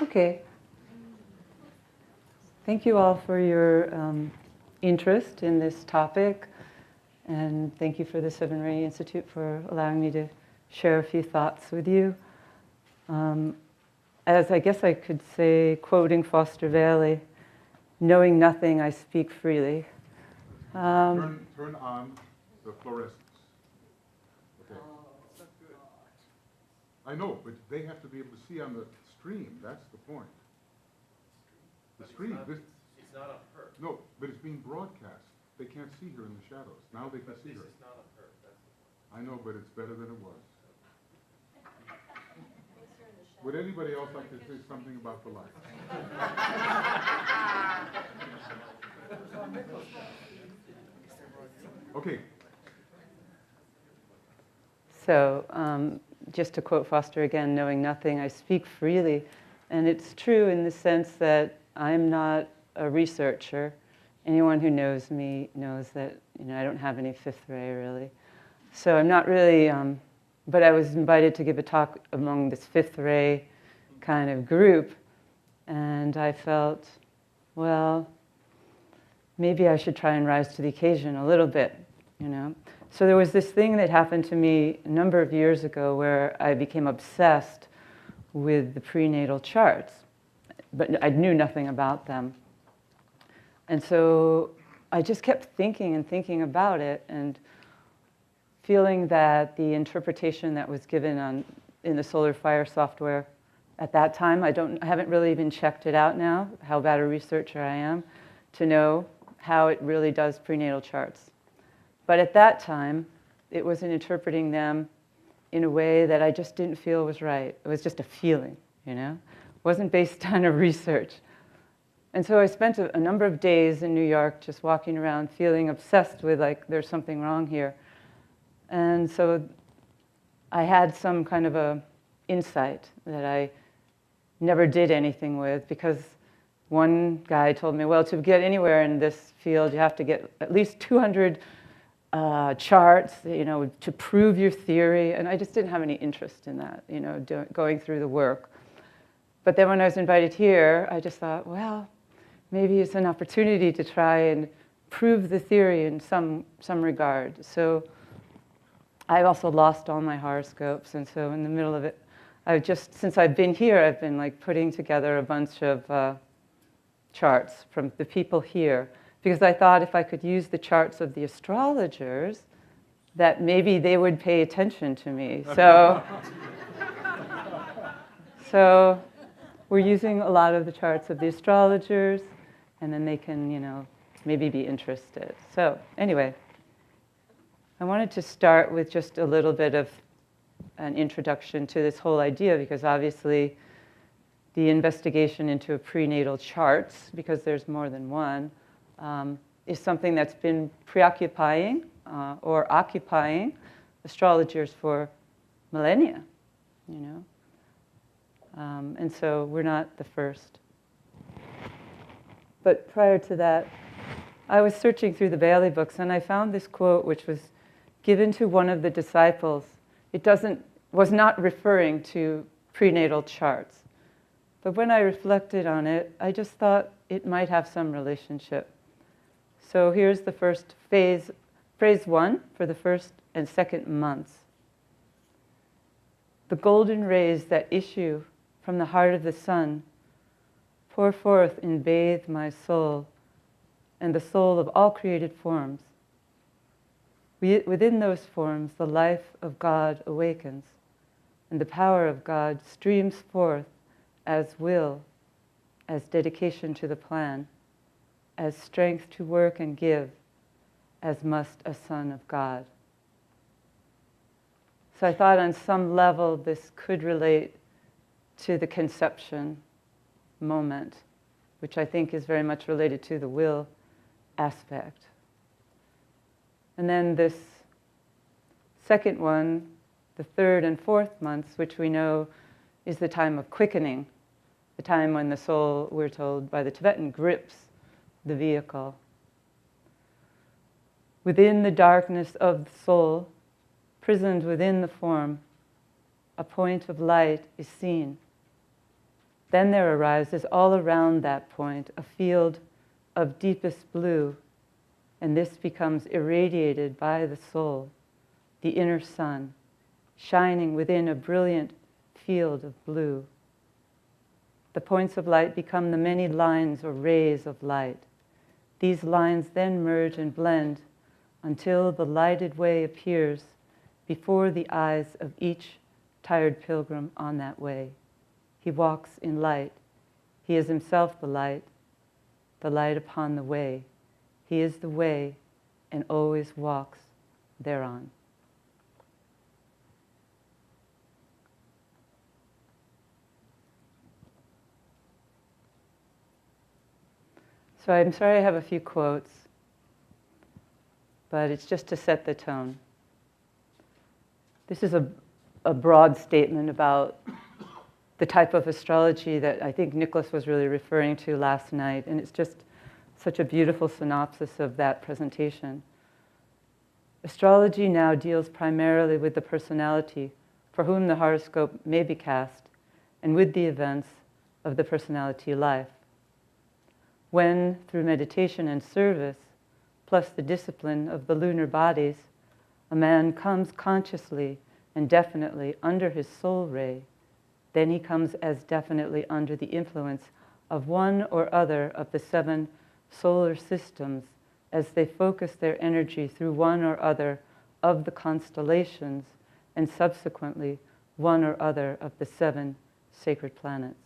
Okay. Thank you all for your interest in this topic, and thank you for the Seven Ray Institute for allowing me to share a few thoughts with you. As I guess I could say, quoting Foster Valley, knowing nothing, I speak freely. Turn on the fluorescence. Okay. I know, but they have to be able to see on the stream. That's the point. The stream. It's not on her. No, but it's being broadcast. They can't see her in the shadows. Now they can see her. This is not on her. That's the point. I know, but it's better than it was. Would anybody else like to say something about the light? Okay. So, just to quote Foster again, knowing nothing, I speak freely. And it's true in the sense that I'm not a researcher. Anyone who knows me knows that I don't have any fifth ray really. So I'm not really, but I was invited to give a talk among this fifth ray kind of group, and I felt, well, maybe I should try and rise to the occasion a little bit, So there was this thing that happened to me a number of years ago where I became obsessed with the prenatal charts, but I knew nothing about them. And so I just kept thinking and thinking about it and feeling that the interpretation that was given in the Solar Fire software at that time, I haven't really even checked it out now, how bad a researcher I am, to know how it really does prenatal charts. But at that time, it wasn't interpreting them in a way that I just didn't feel was right. It was just a feeling, It wasn't based on a research. And so I spent a number of days in New York just walking around feeling obsessed with there's something wrong here. And so I had some kind of a insight that I never did anything with, because one guy told me, well, to get anywhere in this field, you have to get at least 200 charts, to prove your theory. And I just didn't have any interest in that, going through the work. But then when I was invited here, I just thought, well, maybe it's an opportunity to try and prove the theory in some regard. So I also lost all my horoscopes, and so in the middle of it, since I've been here, I've been putting together a bunch of charts from the people here, because I thought if I could use the charts of the astrologers, that maybe they would pay attention to me. So we're using a lot of the charts of the astrologers, and then they can, maybe be interested. So anyway, I wanted to start with just a little bit of an introduction to this whole idea, because obviously the investigation into prenatal charts, because there's more than one, is something that's been preoccupying or occupying astrologers for millennia, and so we're not the first. But prior to that, I was searching through the Bailey books, and I found this quote which was given to one of the disciples. It was not referring to prenatal charts. But when I reflected on it, I just thought it might have some relationship. So here's the first phrase 1 for the first and second months. The golden rays that issue from the heart of the sun pour forth and bathe my soul and the soul of all created forms. Within those forms, the life of God awakens, and the power of God streams forth as will, as dedication to the plan, as strength to work and give, as must a son of God. So I thought on some level this could relate to the conception moment, which I think is very much related to the will aspect. And then this second one, the third and fourth months, which we know is the time of quickening, the time when the soul, we're told by the Tibetan, grips the vehicle. Within the darkness of the soul, prisoned within the form, a point of light is seen. Then there arises all around that point a field of deepest blue, and this becomes irradiated by the soul, the inner sun, shining within a brilliant field of blue. The points of light become the many lines or rays of light. These lines then merge and blend until the lighted way appears before the eyes of each tired pilgrim on that way. He walks in light. He is himself the light upon the way. He is the way and always walks thereon. So I'm sorry I have a few quotes, but it's just to set the tone. This is a broad statement about the type of astrology that I think Nicholas was really referring to last night, and it's just such a beautiful synopsis of that presentation. Astrology now deals primarily with the personality for whom the horoscope may be cast, and with the events of the personality life. When, through meditation and service, plus the discipline of the lunar bodies, a man comes consciously and definitely under his soul ray, then he comes as definitely under the influence of one or other of the 7 solar systems as they focus their energy through one or other of the constellations and subsequently one or other of the 7 sacred planets.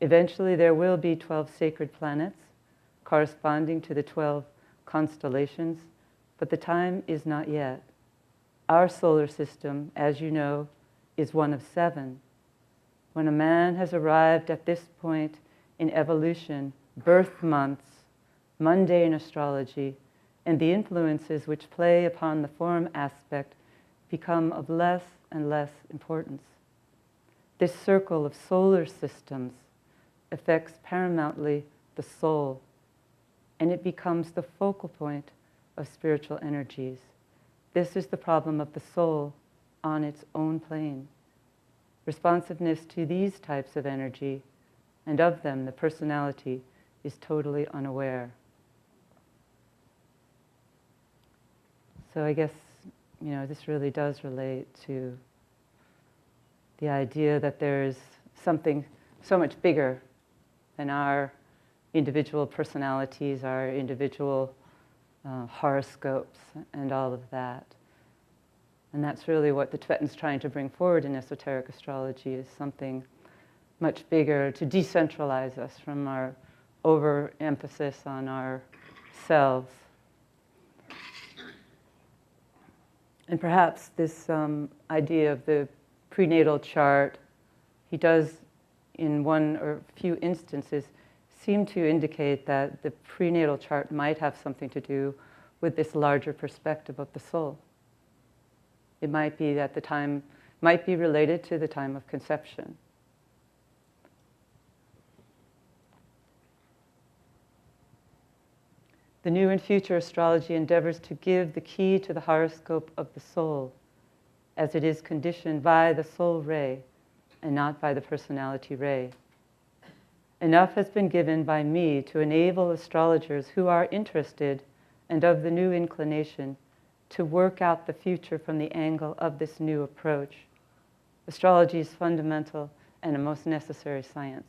Eventually there will be 12 sacred planets corresponding to the 12 constellations, but the time is not yet. Our solar system, as you know, is one of 7. When a man has arrived at this point in evolution, birth months, mundane astrology, and the influences which play upon the form aspect become of less and less importance. This circle of solar systems affects paramountly the soul, and it becomes the focal point of spiritual energies. This is the problem of the soul on its own plane. Responsiveness to these types of energy, and of them the personality is totally unaware. So I guess, this really does relate to the idea that there's something so much bigger than our individual personalities, our individual horoscopes, and all of that. And that's really what the Tibetan's trying to bring forward in esoteric astrology, is something much bigger to decentralize us from our overemphasis on ourselves. And perhaps this idea of the prenatal chart, he does in one or few instances seem to indicate that the prenatal chart might have something to do with this larger perspective of the soul. It might be that the time might be related to the time of conception. The new and future astrology endeavors to give the key to the horoscope of the soul, as it is conditioned by the soul ray and not by the personality ray. Enough has been given by me to enable astrologers who are interested and of the new inclination to work out the future from the angle of this new approach. Astrology is fundamental and a most necessary science.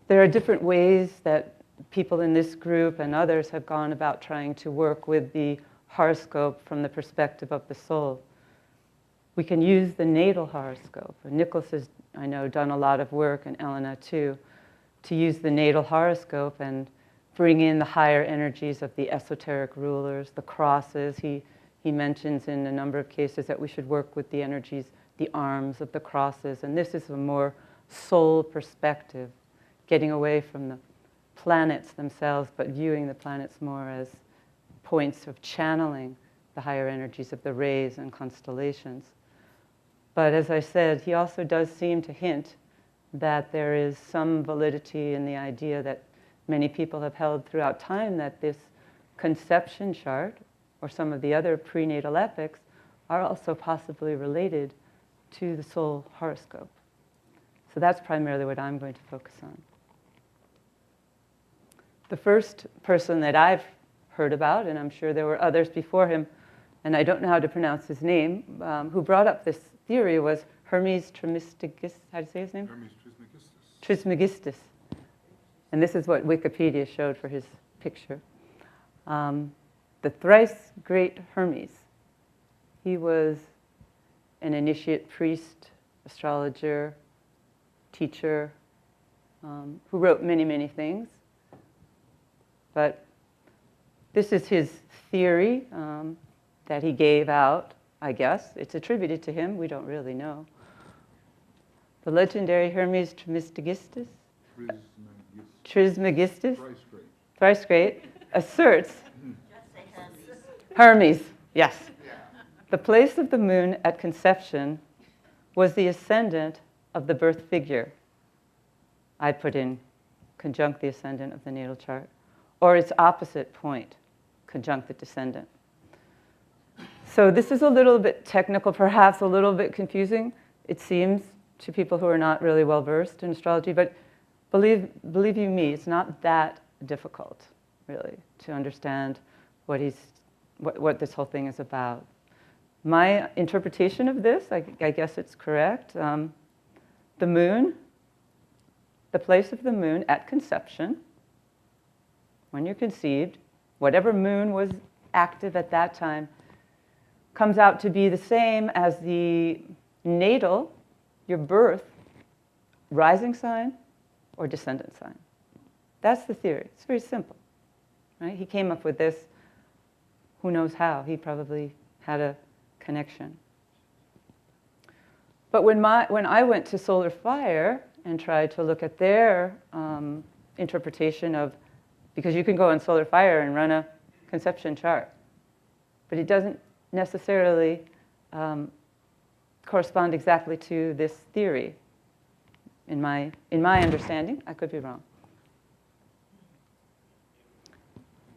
There are different ways that people in this group and others have gone about trying to work with the horoscope from the perspective of the soul. We can use the natal horoscope. Nicholas has, I know, done a lot of work, and Elena too, to use the natal horoscope and bring in the higher energies of the esoteric rulers, the crosses. He mentions in a number of cases that we should work with the energies, the arms of the crosses, and this is a more soul perspective, getting away from the planets themselves, but viewing the planets more as points of channeling the higher energies of the rays and constellations. But as I said, he also does seem to hint that there is some validity in the idea that many people have held throughout time, that this conception chart or some of the other prenatal epics are also possibly related to the soul horoscope. So that's primarily what I'm going to focus on. The first person that I've heard about, and I'm sure there were others before him, and I don't know how to pronounce his name, who brought up this theory was Hermes Trismegistus. How do you say his name? Hermes Trismegistus. Trismegistus. And this is what Wikipedia showed for his picture. The thrice great Hermes. He was an initiate priest, astrologer, teacher, who wrote many, many things. But this is his theory that he gave out, I guess. It's attributed to him. We don't really know. The legendary Hermes Trismegistus, Trismegistus. thrice great, asserts Hermes, yes. The place of the moon at conception was the ascendant of the birth figure. I put in conjunct the ascendant of the natal chart, or its opposite point, conjunct the descendant. So this is a little bit technical, perhaps a little bit confusing, it seems, to people who are not really well versed in astrology, but believe you me, it's not that difficult, really, to understand what this whole thing is about. My interpretation of this, I guess it's correct. The moon, the place of the moon at conception, when you're conceived, whatever moon was active at that time, comes out to be the same as the natal, your birth, rising sign or descendant sign. That's the theory. It's very simple, right? He came up with this, who knows how. He probably had a connection. But when I went to Solar Fire and tried to look at their interpretation of, because you can go on Solar Fire and run a conception chart, but it doesn't necessarily correspond exactly to this theory. In my understanding, I could be wrong.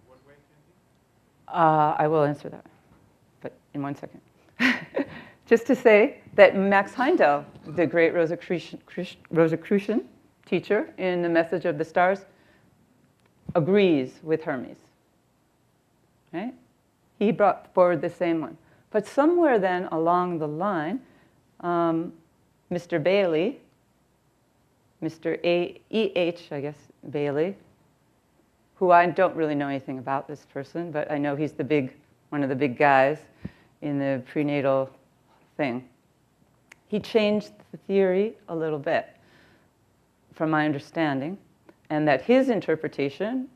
What way can I will answer that, but in 1 second. Just to say that Max Heindel, the great Rosicrucian teacher in The Message of the Stars, agrees with Hermes. Right? He brought forward the same one. But somewhere then along the line, Mr. Bailey, Mr. E.H., I guess, Bailey, who I don't really know anything about this person, but I know he's one of the big guys in the prenatal thing. He changed the theory a little bit, from my understanding, and that his interpretation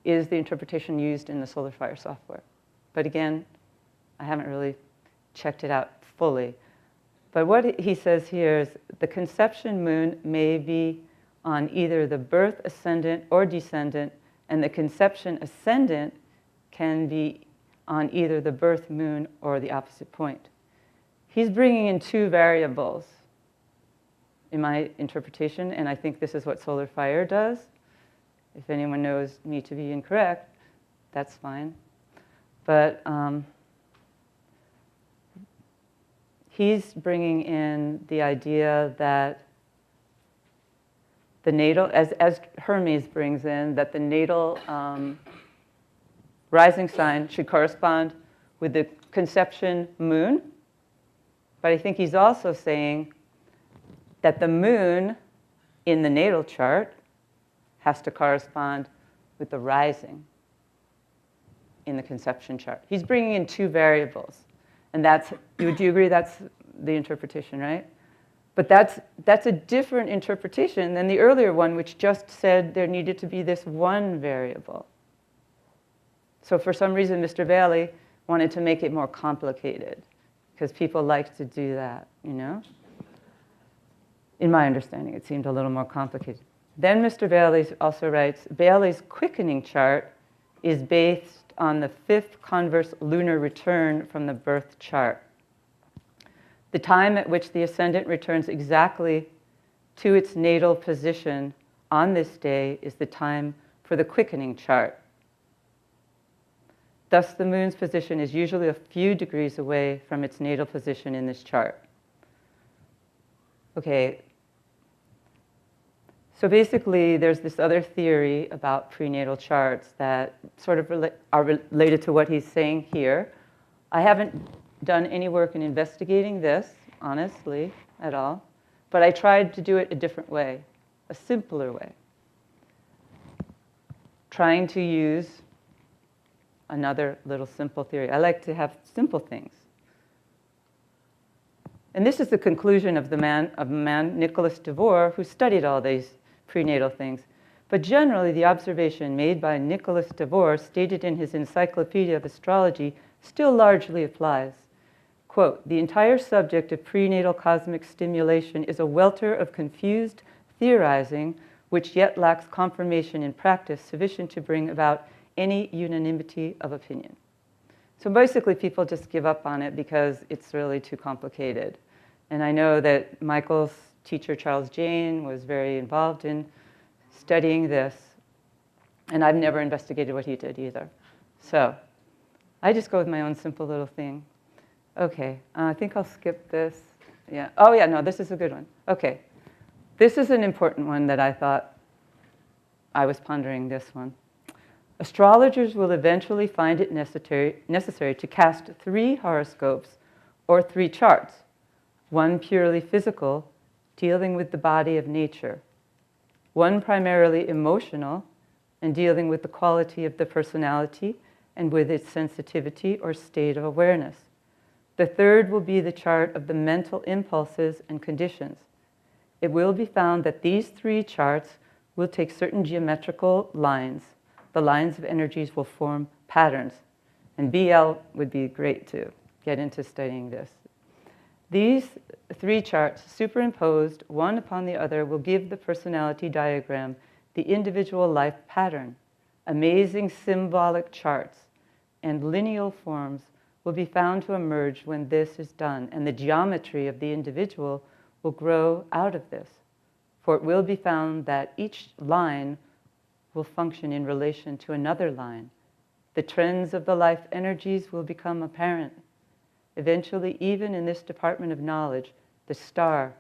is the interpretation used in the Solar Fire software. But again, I haven't really checked it out fully. But what he says here is the conception moon may be on either the birth ascendant or descendant, and the conception ascendant can be on either the birth moon or the opposite point. He's bringing in two variables in my interpretation, and I think this is what Solar Fire does. If anyone knows me to be incorrect, that's fine. But he's bringing in the idea that the natal, as Hermes brings in, that the natal rising sign should correspond with the conception moon. But I think he's also saying that the moon in the natal chart has to correspond with the rising in the conception chart. He's bringing in two variables. And would you agree that's the interpretation, right? But that's a different interpretation than the earlier one, which just said there needed to be this one variable. So for some reason, Mr. Bailey wanted to make it more complicated, because people like to do that, you know? In my understanding, it seemed a little more complicated. Then Mr. Bailey also writes, Bailey's quickening chart is based on the fifth converse lunar return from the birth chart. The time at which the ascendant returns exactly to its natal position on this day is the time for the quickening chart. Thus, the moon's position is usually a few degrees away from its natal position in this chart. Okay, so basically there's this other theory about prenatal charts that sort of are related to what he's saying here. I haven't done any work in investigating this, honestly, at all, but I tried to do it a different way, a simpler way, trying to use another little simple theory. I like to have simple things. And this is the conclusion of the man Nicholas Devore, who studied all these prenatal things. But generally, the observation made by Nicholas Devore, stated in his Encyclopedia of Astrology, still largely applies. Quote, "The entire subject of prenatal cosmic stimulation is a welter of confused theorizing, which yet lacks confirmation in practice sufficient to bring about any unanimity of opinion." So basically, people just give up on it because it's really too complicated. And I know that Michael's teacher, Charles Jane, was very involved in studying this. And I've never investigated what he did either. So I just go with my own simple little thing. Okay, I think I'll skip this. Yeah. Oh, yeah, no, this is a good one. Okay. This is an important one that I thought I was pondering this one. Astrologers will eventually find it necessary to cast 3 horoscopes or 3 charts, one purely physical, dealing with the body of nature, one primarily emotional and dealing with the quality of the personality and with its sensitivity or state of awareness. The third will be the chart of the mental impulses and conditions. It will be found that these 3 charts will take certain geometrical lines. The lines of energies will form patterns. And BL would be great to get into studying this. These 3 charts, superimposed one upon the other, will give the personality diagram the individual life pattern. Amazing symbolic charts and lineal forms will be found to emerge when this is done, and the geometry of the individual will grow out of this. For it will be found that each line will function in relation to another line. The trends of the life energies will become apparent. Eventually, even in this department of knowledge, the star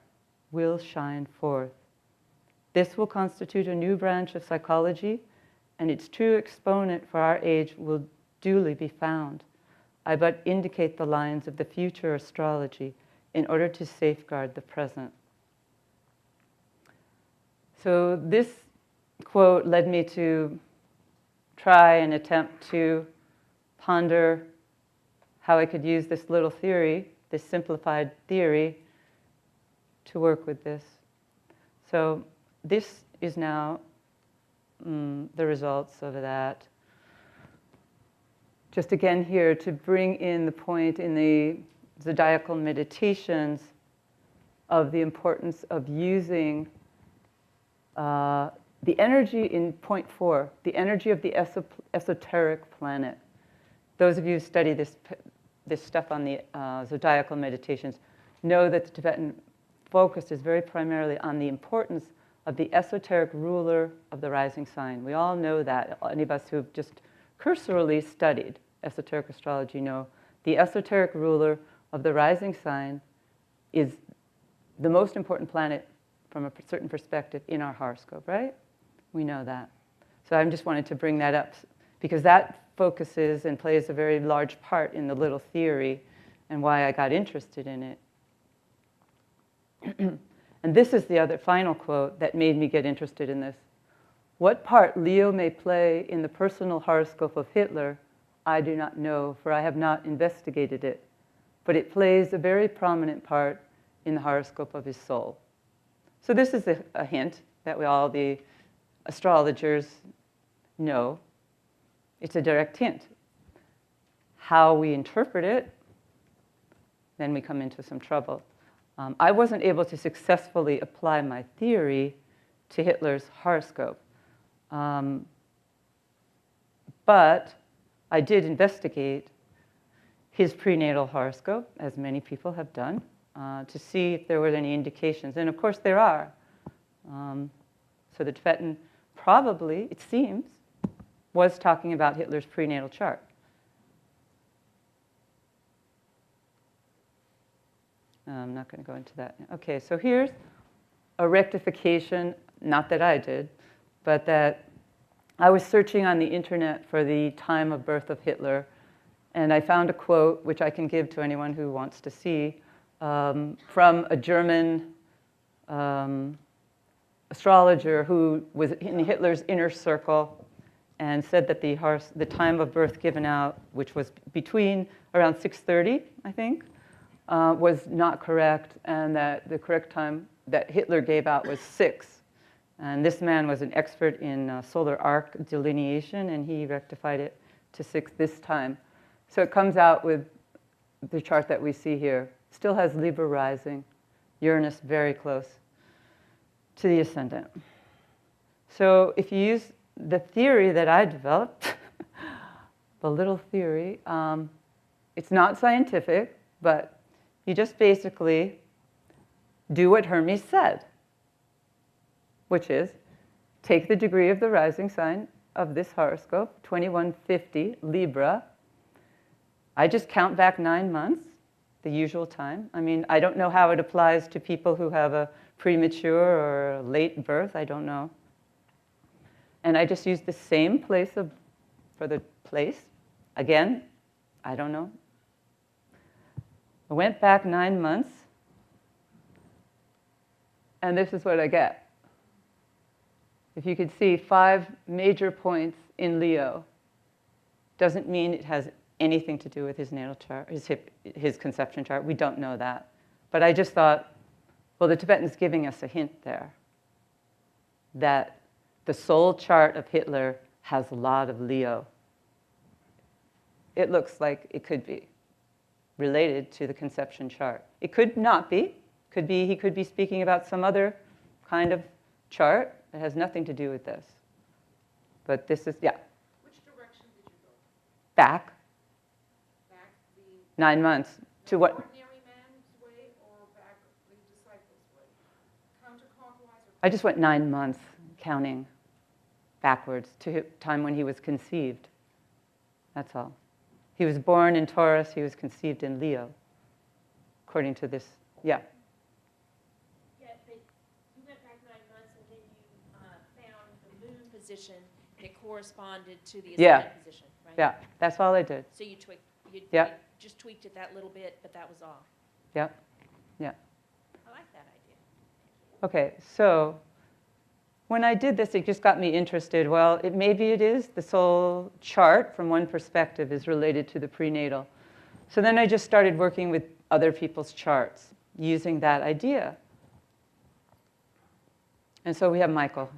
will shine forth. This will constitute a new branch of psychology, and its true exponent for our age will duly be found. I but indicate the lines of the future astrology in order to safeguard the present. So this quote led me to try and attempt to ponder how I could use this little theory, this simplified theory, to work with this. So this is now the results of that. Just again here to bring in the point in the zodiacal meditations of the importance of using the energy in point 4, the energy of the esoteric planet. Those of you who study this stuff on the zodiacal meditations know that the Tibetan focus is very primarily on the importance of the esoteric ruler of the rising sign. We all know that. Any of us who have just cursorily studied esoteric astrology know the esoteric ruler of the rising sign is the most important planet from a certain perspective in our horoscope, right? We know that. So I just wanted to bring that up because that focuses and plays a very large part in the little theory and why I got interested in it. And this is the other final quote that made me get interested in this. What part Leo may play in the personal horoscope of Hitler, I do not know, for I have not investigated it. But it plays a very prominent part in the horoscope of his soul. So this is a hint that we all, the astrologers, know. It's a direct hint. How we interpret it, then we come into some trouble. I wasn't able to successfully apply my theory to Hitler's horoscope. But I did investigate his prenatal horoscope, as many people have done, to see if there were any indications. And of course there are. So the Tibetan probably, it seems, was talking about Hitler's prenatal chart. I'm not going to go into that. Okay, so here's a rectification, not that I did, but that I was searching on the internet for the time of birth of Hitler, and I found a quote, which I can give to anyone who wants to see, from a German astrologer who was in Hitler's inner circle and said that the time of birth given out, which was between around 6:30, I think, was not correct, and that the correct time that Hitler gave out was 6. And this man was an expert in solar arc delineation, and he rectified it to 6 this time. So it comes out with the chart that we see here. Still has Libra rising, Uranus very close to the ascendant. So if you use the theory that I developed, the little theory, it's not scientific, but you just basically do what Hermes said, which is take the degree of the rising sign of this horoscope, 2150 Libra. I just count back 9 months, the usual time. I mean, I don't know how it applies to people who have a premature or late birth. I don't know. And I just use the same place for the place. Again, I don't know. I went back 9 months, and this is what I get. If you could see 5 major points in Leo, doesn't mean it has anything to do with his natal chart, his conception chart. We don't know that. But I just thought, well, the Tibetan's giving us a hint there that the soul chart of Hitler has a lot of Leo. It looks like it could be related to the conception chart. It could not be. He could be speaking about some other kind of chart that has nothing to do with this. But this is, yeah. Which direction did you go? Back Back the 9 months to what? ordinary man's way or back the disciples' way? Counterclockwise or I just went 9 months counting backwards to time when he was conceived. That's all. He was born in Taurus. He was conceived in Leo, according to this. Yeah. Yeah, but you went back 9 months and then you found the moon position that corresponded to the Yeah. ascendant position, right? Yeah, that's all I did. So you Yeah. you just tweaked it that little bit, but that was all. Yeah, yeah. I like that idea. Okay, so when I did this, it just got me interested. Well, maybe it is. The soul chart, from one perspective, is related to the prenatal. So then I just started working with other people's charts, using that idea. And so we have Michael.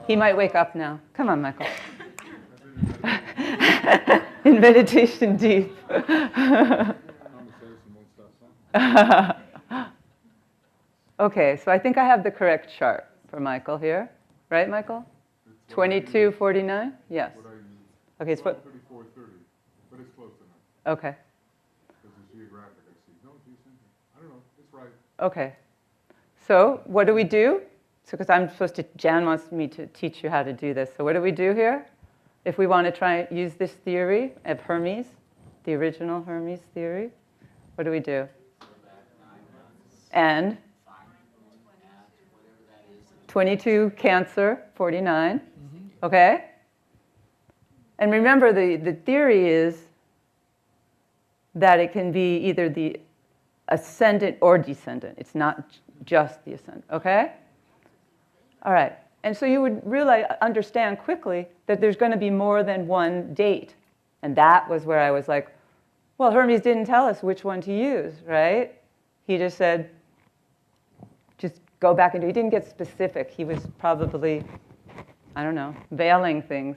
He might wake up now. Come on, Michael. In meditation deep. Okay, so I think I have the correct chart for Michael here. Right, Michael? 2249? Yes. What I use. Okay, it's what? 3430, but it's close enough. Okay. Because it's geographic, I see. No, geocentric. I don't know. It's right. Okay. So what do we do? So because I'm supposed to, Jan wants me to teach you how to do this. So what do we do here? If we want to try and use this theory of Hermes, the original Hermes theory, what do we do? And 22 Cancer, 49. Okay? And remember, the theory is that it can be either the ascendant or descendant. It's not just the ascendant. Okay? All right. And so you would really understand quickly that there's going to be more than one date. And that was where I was like, well, Hermes didn't tell us which one to use, right? He just said, just go back into, he didn't get specific. He was probably, I don't know, veiling things.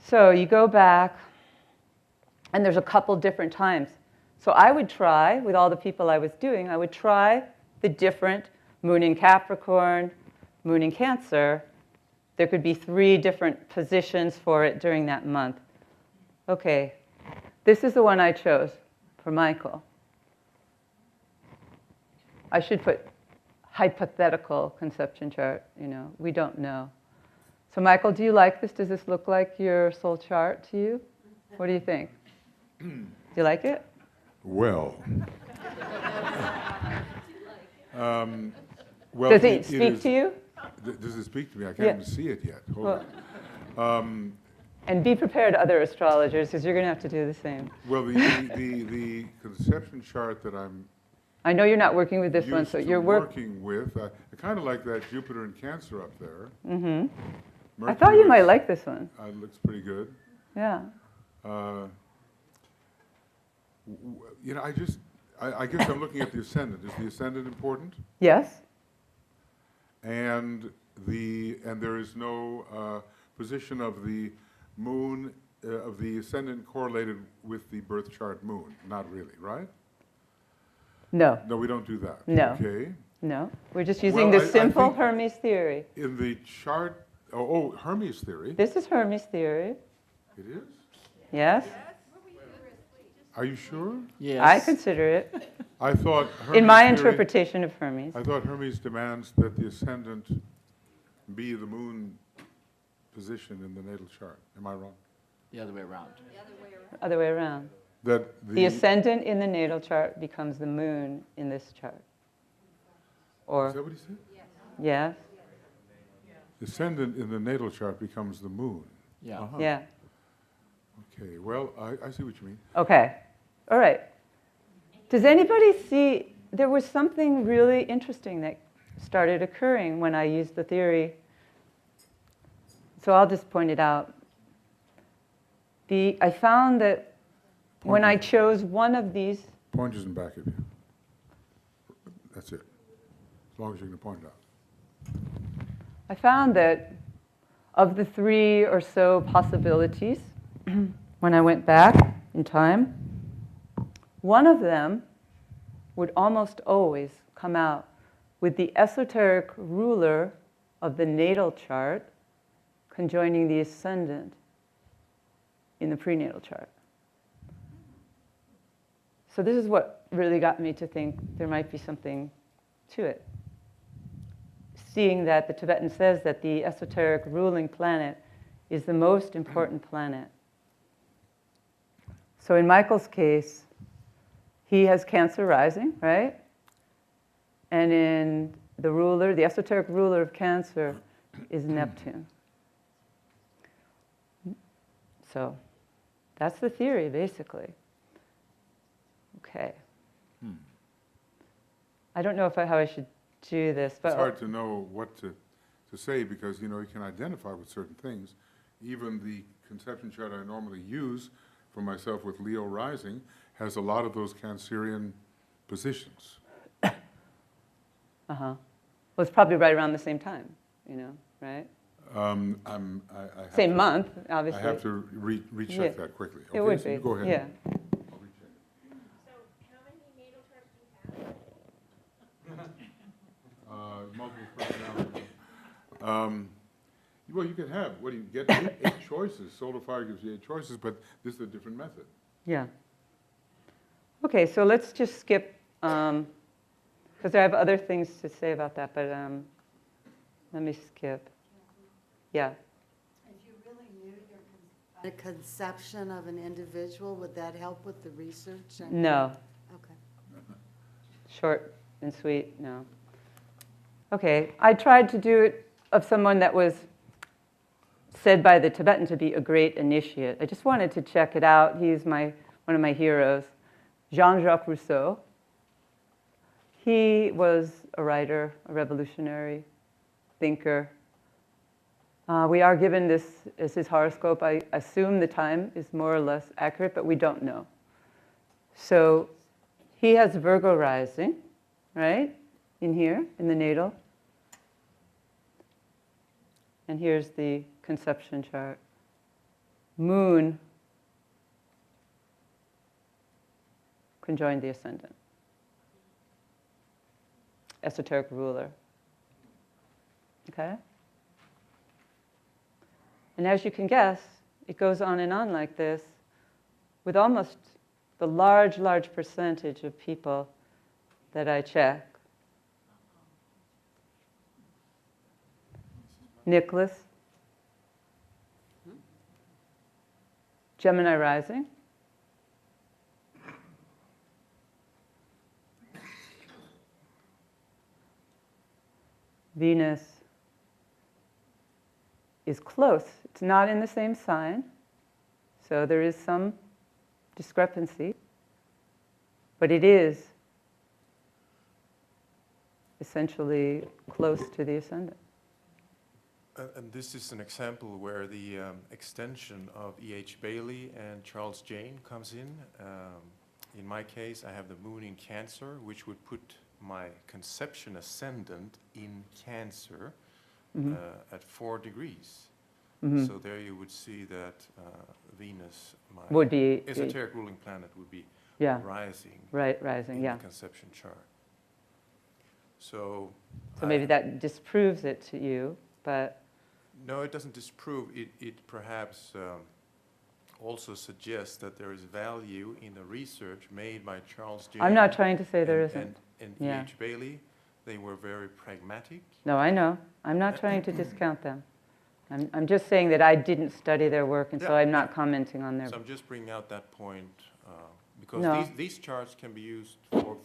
So you go back, and there's a couple different times. So I would try, with all the people I was doing, I would try the different moon in Capricorn, moon in Cancer. There could be 3 different positions for it during that month. Okay, this is the one I chose for Michael. I should put hypothetical conception chart, we don't know. So Michael, do you like this? Does this look like your soul chart to you? What do you think? Do you like it? Well. Well, Does it speak to you? Does it speak to me? I can't Yeah. even see it yet. Hold Well- on. And be prepared, other astrologers, because you're going to have to do the same. Well, the conception chart that I'm I know you're not working with this one, used so to you're working with, I kind of like that Jupiter and Cancer up there. Mm-hmm. I thought you might like this one. Looks pretty good. Yeah. You know, I guess I'm looking at the ascendant. Is the ascendant important? Yes. And there is no position of the moon, of the ascendant correlated with the birth chart moon. Not really, right? No. No, we don't do that. No. Okay. No. We're just using Well, the I simple think- Hermes theory. In the chart, Hermes theory. This is Hermes theory. It is? Yes. Are you sure? Yes. I consider it. I thought Hermes In my theory- interpretation of Hermes. I thought Hermes demands that the ascendant be the moon position in the natal chart. Am I wrong? The other way around. Other way around. That The ascendant in the natal chart becomes the moon in this chart. Is Or, that what he said? yes, The ascendant in the natal chart becomes the moon. Yeah. Uh-huh. yeah. Okay, well, I see what you mean. Okay. All right. Does anybody see, there was something really interesting that started occurring when I used the theory. So I'll just point it out. I found that when I chose one of these, Pointer's in back of you. That's it. As long as you can point it out. I found that of the 3 or so possibilities, when I went back in time, one of them would almost always come out with the esoteric ruler of the natal chart conjoining the ascendant in the prenatal chart. So this is what really got me to think there might be something to it. Seeing that the Tibetan says that the esoteric ruling planet is the most important planet. So in Michael's case, he has Cancer rising, right? And in the ruler, the esoteric ruler of Cancer is Neptune. So that's the theory, basically. Okay. I don't know how I should do this, but It's hard to know what to say because, you know, you can identify with certain things. Even the conception chart I normally use for myself with Leo rising has a lot of those Cancerian positions. well, it's probably right around the same time, you know, right? I have Same to- month, I obviously. have to recheck Yeah. that quickly. It Okay, would so be. you go ahead. Yeah. I'll recheck. So how many natal charts do you have? Multiple personalities. Well, you can have, what do you get? Eight choices. Solar fire gives you 8 choices, but this is a different method. Yeah. Okay, so let's just skip, because I have other things to say about that, but let me skip. Yeah. If you really knew the conception of an individual, would that help with the research? No. Okay. Short and sweet, no. Okay, I tried to do it of someone that was said by the Tibetan to be a great initiate. I just wanted to check it out. He's one of my heroes, Jean-Jacques Rousseau. He was a writer, a revolutionary thinker. We are given this as his horoscope. I assume the time is more or less accurate, but we don't know. So he has Virgo rising, right, in here, in the natal. And here's the conception chart. Moon conjoined the ascendant. Esoteric ruler. Okay? And as you can guess, it goes on and on like this with almost the large percentage of people that I check. Nicholas, Gemini rising, Venus is close. It's not in the same sign, so there is some discrepancy, but it is essentially close to the ascendant. And this is an example where the extension of E.H. Bailey and Charles Jane comes in. In my case, I have the moon in Cancer, which would put my conception ascendant in Cancer at 4 degrees. So there you would see that Venus, my Would be esoteric ruling planet, would be rising rising, in yeah. the conception chart. So Maybe that disproves it to you, but no, it doesn't disprove. It perhaps also suggests that there is value in the research made by Charles Jane. I'm not trying to say there isn't. And Yeah. E.H. Bailey. They were very pragmatic. No, I know. I'm not trying to discount them. I'm just saying that I didn't study their work, and so I'm not commenting on their. So I'm just bringing out that point because No. these charts can be used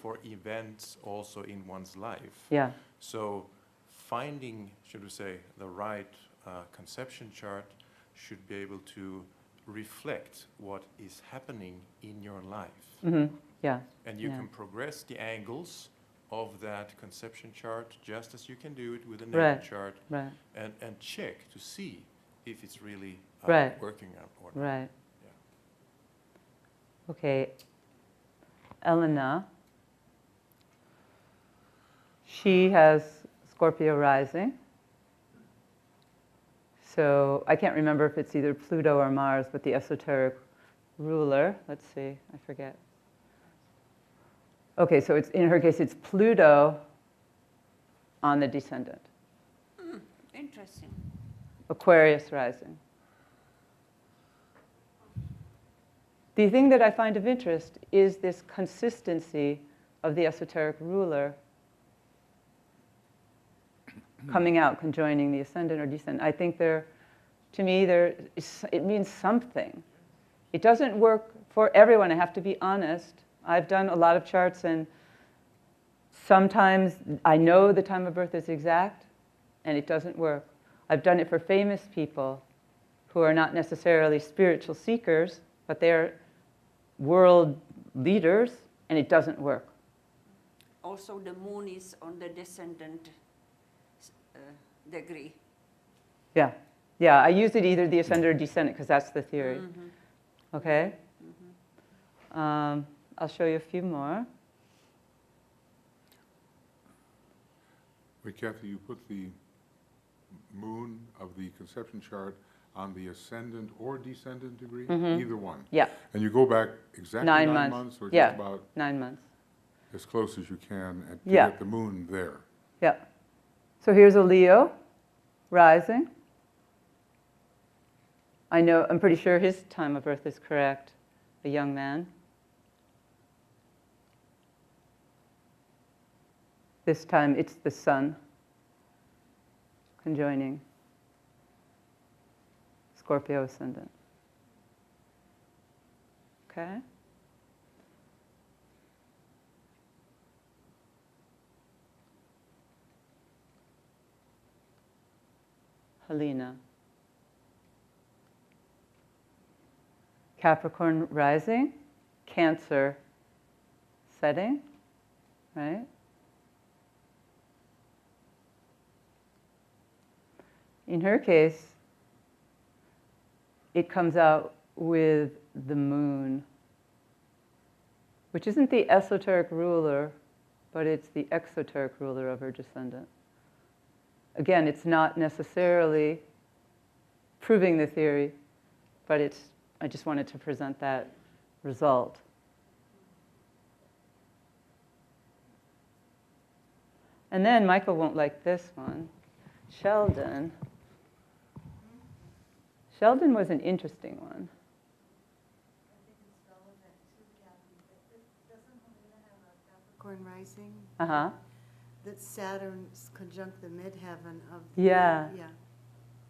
for events also in one's life. Yeah. So finding, should we say, the right conception chart should be able to reflect what is happening in your life. Mm-hmm. Yeah. And you Yeah. can progress the angles of that conception chart just as you can do it with a natal Right. chart Right. and check to see if it's really Right. working out or not. Right. Yeah. Okay. Elena. She has Scorpio rising. So I can't remember if it's either Pluto or Mars, but the esoteric ruler. Let's see, I forget. Okay, so it's, in her case, it's Pluto on the descendant. Interesting. Aquarius rising. The thing that I find of interest is this consistency of the esoteric ruler coming out, conjoining the ascendant or descendant. I think to me, it means something. It doesn't work for everyone, I have to be honest. I've done a lot of charts, and sometimes I know the time of birth is exact, and it doesn't work. I've done it for famous people who are not necessarily spiritual seekers, but they're world leaders, and it doesn't work. Also, the moon is on the descendant degree. Yeah. Yeah, I use it either the ascendant or descendant because that's the theory. Mm-hmm. Okay? Mm-hmm. I'll show you a few more. Wait, Kathy, you put the moon of the conception chart on the ascendant or descendant degree? Either one. Yeah, And you go back exactly 9 9 months. months or Yeah. just about 9 months. as close as you can to Yeah. get the moon there? Yeah. So here's a Leo rising. I'm pretty sure his time of birth is correct, a young man. This time it's the sun conjoining Scorpio ascendant. Okay? Helena. Capricorn rising, Cancer setting, right? In her case, it comes out with the moon, which isn't the esoteric ruler, but it's the exoteric ruler of her descendant. Again, it's not necessarily proving the theory, but I just wanted to present that result. And then Michael won't like this one. Sheldon. Sheldon was an interesting one. I think it's relevant too, Kathy, but doesn't Helena have a Capricorn rising? Uh-huh. That Saturn's conjunct the midheaven of the... Yeah. Yeah.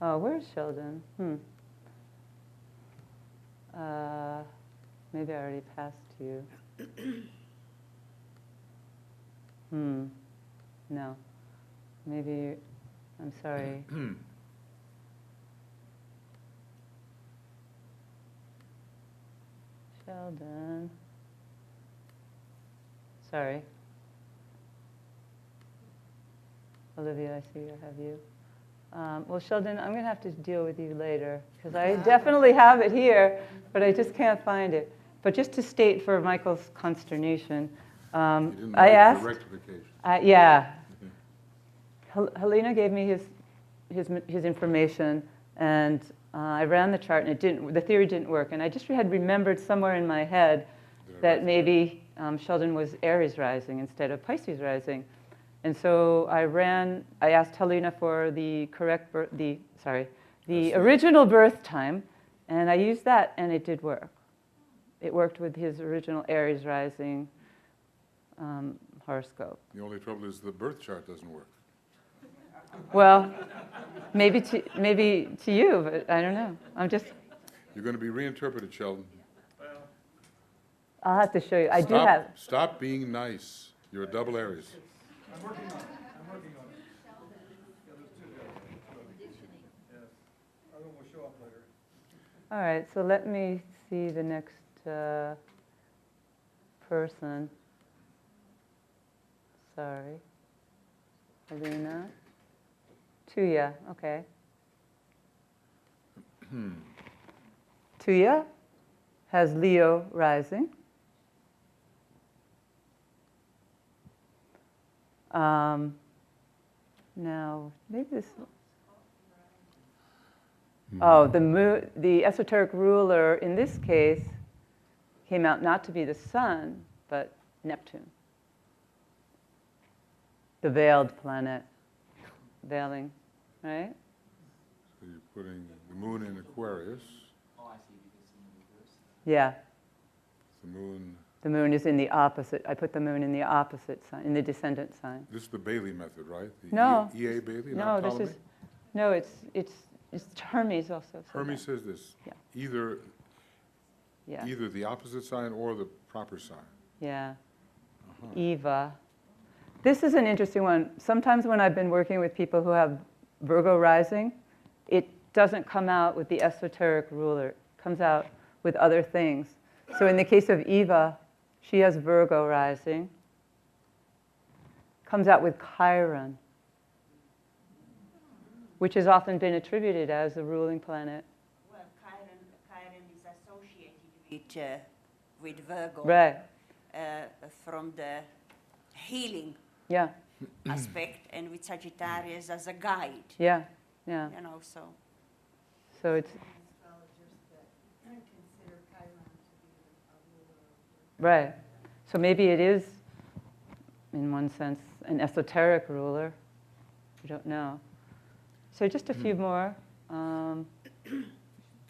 Oh, where's Sheldon? Maybe I already passed you. No. maybe, I'm sorry. Sheldon. Sorry. Olivia, I see I have you. Well, Sheldon, I'm going to have to deal with you later, because I definitely have it here, but I just can't find it. But just to state for Michael's consternation, You didn't I make the asked, rectification. yeah, Helena gave me his information, and I ran the chart, and it didn't. The theory didn't work, and I just had remembered somewhere in my head that maybe Sheldon was Aries rising instead of Pisces rising, and so I asked Helena for the correct the original birth time, and I used that, and it did work. It worked with his original Aries rising horoscope. The only trouble is the birth chart doesn't work. Well, maybe to you, but I don't know. You're going to be reinterpreted, Sheldon. I'll have to show you. I do have. Stop being nice. You're a double Aries. I'm working on it. Yeah, there's two guys. Yes. Other one will show up later. All right, so let me see the next person. Sorry. Helena. Tuya, okay. Tuya has Leo rising. Now, maybe this. Oh, the esoteric ruler in this case came out not to be the sun, but Neptune, the veiled planet, veiling, right? So you're putting the moon in Aquarius. Oh, I see, because in reverse. Yeah. The moon. The moon is in the opposite. I put the moon in the opposite sign, in the descendant sign. This is the Bailey method, right? The No. E.A. Bailey, No, not this Ptolemy? is, no, it's Hermes also. said Hermes that. says this. Yeah. Yeah. Either the opposite sign or the proper sign. Yeah. Uh-huh. Eva. This is an interesting one. Sometimes when I've been working with people who have Virgo rising, it doesn't come out with the esoteric ruler. It comes out with other things. So in the case of Eva, she has Virgo rising. Comes out with Chiron, which has often been attributed as the ruling planet. Well, Chiron is associated with Virgo. Right. From the healing Yeah. aspect, and with Sagittarius as a guide. Yeah. Yeah. You know, so. So it's Astrologers that consider Chiron to be a ruler. right. So maybe it is, in one sense, an esoteric ruler. We don't know. So just a few more.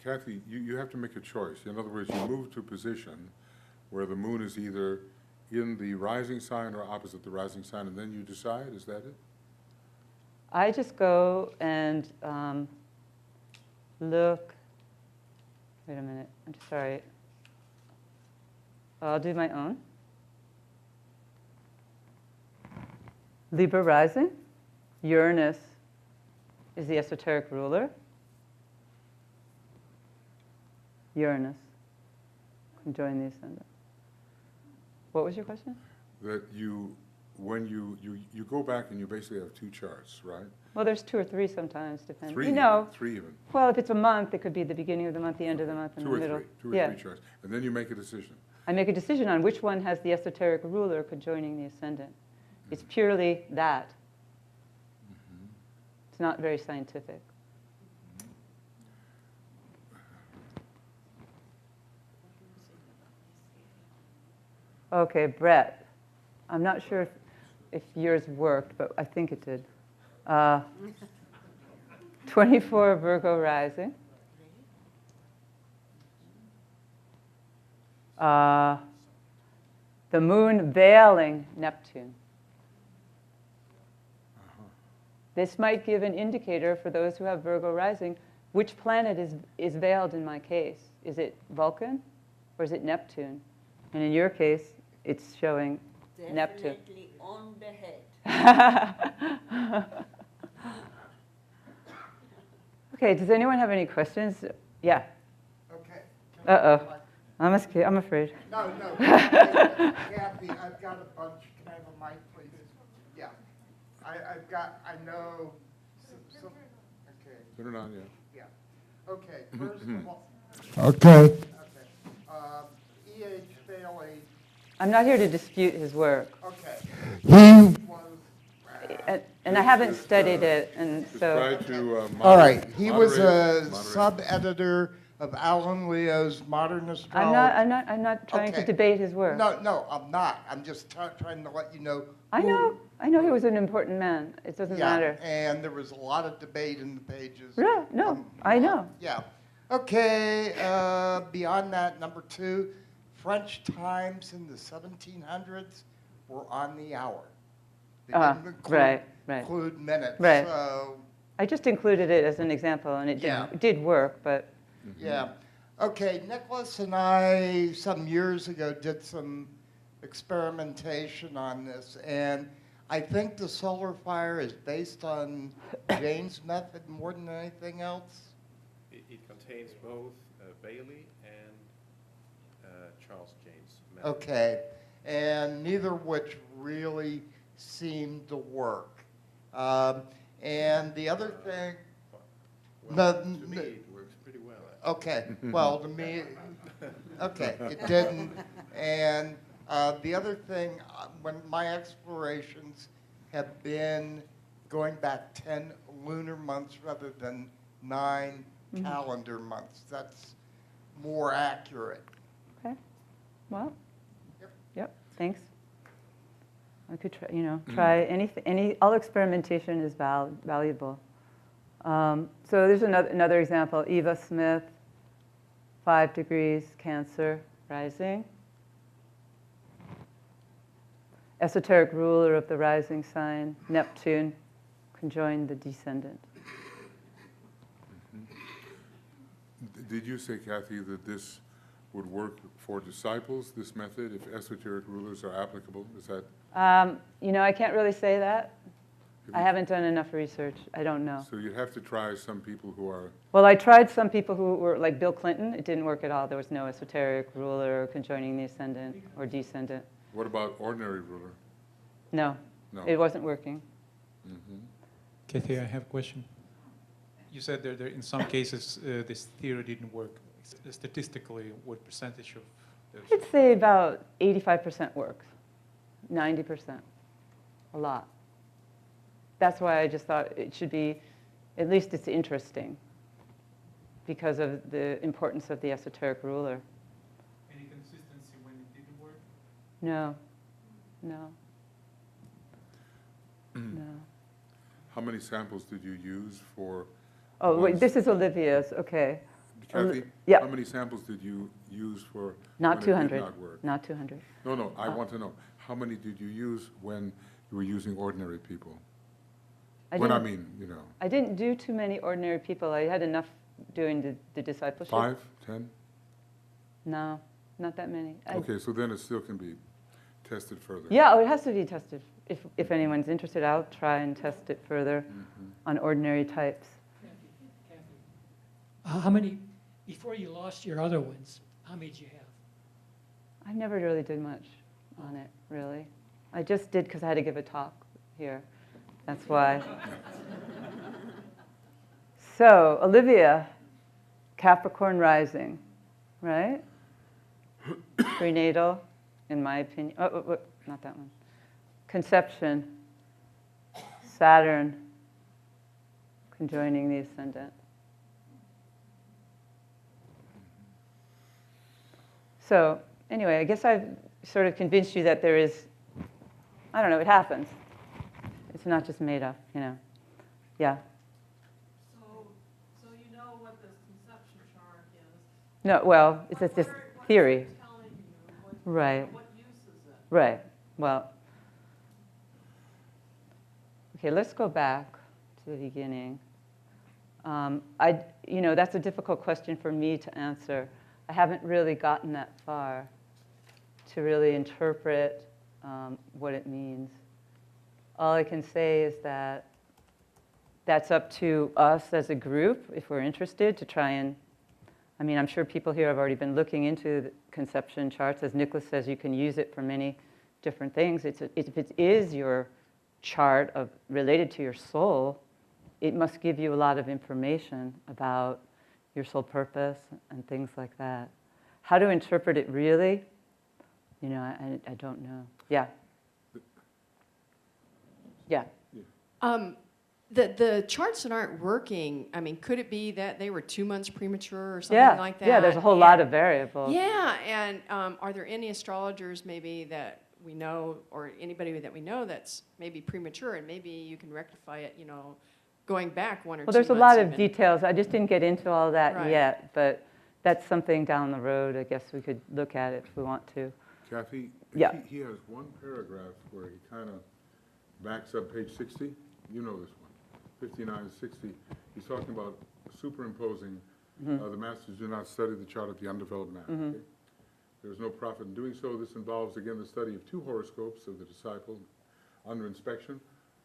Kathy, you have to make a choice. In other words, you move to a position where the moon is either in the rising sign or opposite the rising sign, and then you decide, is that it? I just go and look. Wait a minute. I'm sorry. I'll do my own. Libra rising. Uranus is the esoteric ruler. Uranus conjoin the ascendant. What was your question? That when you go back and you basically have two charts, right? Well, there's 2 or 3 sometimes, depending. Three, You know, three even. well, if it's a month, it could be the beginning of the month, the end of the month, and Two the or middle. three, two or Yeah. three charts. And then you make a decision. I make a decision on which one has the esoteric ruler conjoining the ascendant. It's purely that. It's not very scientific. Okay, Brett. I'm not sure if yours worked, but I think it did. 24 Virgo rising. The moon veiling Neptune. This might give an indicator for those who have Virgo rising, which planet is veiled in my case. Is it Vulcan or is it Neptune? And in your case, it's showing Neptune. Definitely on the head. Okay, does anyone have any questions? Yeah. Okay. Uh-oh. I'm afraid. No, no. Kathy, I've got a bunch. Can I have a mic, please? Yeah. I know some, okay. Turn it on, yeah. Yeah. Okay, first of all. Okay. Okay. E.H. Bailey. I'm not here to dispute his work. Okay. He was. And I haven't studied it, and so. Try to All right. He was moderate- a moderate. sub-editor of Alan Leo's Modern Astrology. I'm not trying to Okay. debate his work. No, I'm not. I'm just trying to let you know. I know he was an important man. It doesn't matter. And there was a lot of debate in the pages. Yeah, no, I know. Yeah. Okay, beyond that, number 2, French times in the 1700s were on the hour. They didn't include minutes. Right. So, I just included it as an example, and it Yeah. did work, but yeah. Okay, Nicholas and I, some years ago, did some experimentation on this, and I think the solar fire is based on Jane's method more than anything else. It contains both Bailey and Charles Jane's method. Okay, and neither of which really seemed to work. And the other thing, Well, to me, it works pretty well. okay, well, to me, okay, it didn't. And the other thing, when my explorations have been going back 10 lunar months rather than 9 calendar months. That's more accurate. okay. Well, Yep. yep, thanks. I could try anything. All experimentation is valuable. So there's another example. Eva Smith, 5 degrees Cancer rising. Esoteric ruler of the rising sign, Neptune, conjoined the descendant. Did you say, Kathy, that this would work for disciples, this method, if esoteric rulers are applicable? Is that? I can't really say that. Have I you- haven't done enough research. I don't know. So you'd have to try some people who are, Well, I tried some people who were like Bill Clinton. It didn't work at all. There was no esoteric ruler conjoining the ascendant or descendant. what about ordinary ruler? No, No. it wasn't working. Mhm. Kathy, I have a question. You said that in some cases this theory didn't work. Statistically, what percentage of those? I'd say about 85% works, 90%, a lot. That's why I just thought it should be, at least it's interesting because of the importance of the esoteric ruler. Any consistency when it didn't work? No. How many samples did you use for? Oh, wait, ones- this is Olivia's, okay. Kathy, yeah. how many samples did you use for? Not when it 200, did not work? not 200. No, I want to know, how many did you use when you were using ordinary people? I didn't do too many ordinary people. I had enough doing the discipleship. 5, 10? No, not that many. Okay, so then it still can be tested further. Yeah, it has to be tested. If anyone's interested, I'll try and test it further on ordinary types. Kathy, how many, before you lost your other ones, how many did you have? I never really did much on it, really. I just did because I had to give a talk here. That's why. So, Olivia, Capricorn rising, right? Prenatal, in my opinion. Oh, not that one. Conception, Saturn, conjoining the ascendant. So, anyway, I guess I've sort of convinced you that there is, I don't know, it happens. It's not just made up, Yeah. So you know what this conception chart is? No, well, it's just theory. What it's telling you, Right. what use is it? Right. Well, okay, let's go back to the beginning. That's a difficult question for me to answer. I haven't really gotten that far to really interpret what it means. All I can say is that that's up to us as a group, if we're interested, to try and, I mean, I'm sure people here have already been looking into the conception charts. As Nicholas says, you can use it for many different things. If it is your chart related to your soul, it must give you a lot of information about your soul purpose and things like that. How to interpret it really, you know, I don't know. Yeah. Yeah. The charts that aren't working, I mean, could it be that they were 2 months premature or something like that? Yeah, there's a whole lot of variables. Yeah, and are there any astrologers maybe that we know, or anybody that we know that's maybe premature, and maybe you can rectify it, you know, going back 1 or 2 months? Well, there's a lot of even? details. I just didn't get into all that Right. yet, but that's something down the road. I guess we could look at it if we want to. Kathy, Yeah. he has one paragraph where he kind of backs up page 60. You know this one, 59 and 60. He's talking about superimposing. The masters do not study the chart of the undeveloped man. Okay? There is no profit in doing so. This involves, again, the study of 2 horoscopes of the disciple under inspection,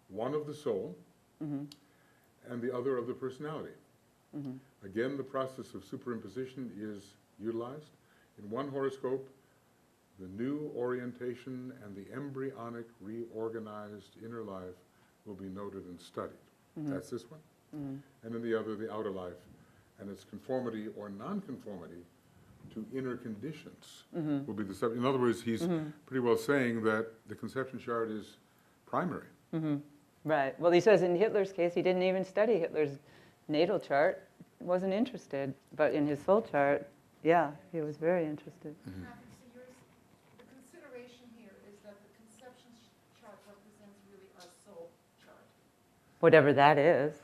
one of the soul and the other of the personality. Again, the process of superimposition is utilized. In one horoscope, the new orientation and the embryonic reorganized inner life will be noted and studied. That's this one. And in the other, the outer life, and its conformity or nonconformity to inner conditions will be the subject. In other words, he's pretty well saying that the conception chart is primary. Right. Well, he says in Hitler's case, he didn't even study Hitler's natal chart. Wasn't interested. But in his soul chart, yeah, he was very interested. Kathy, so the consideration here is that the conception chart represents really our soul chart. Whatever that is.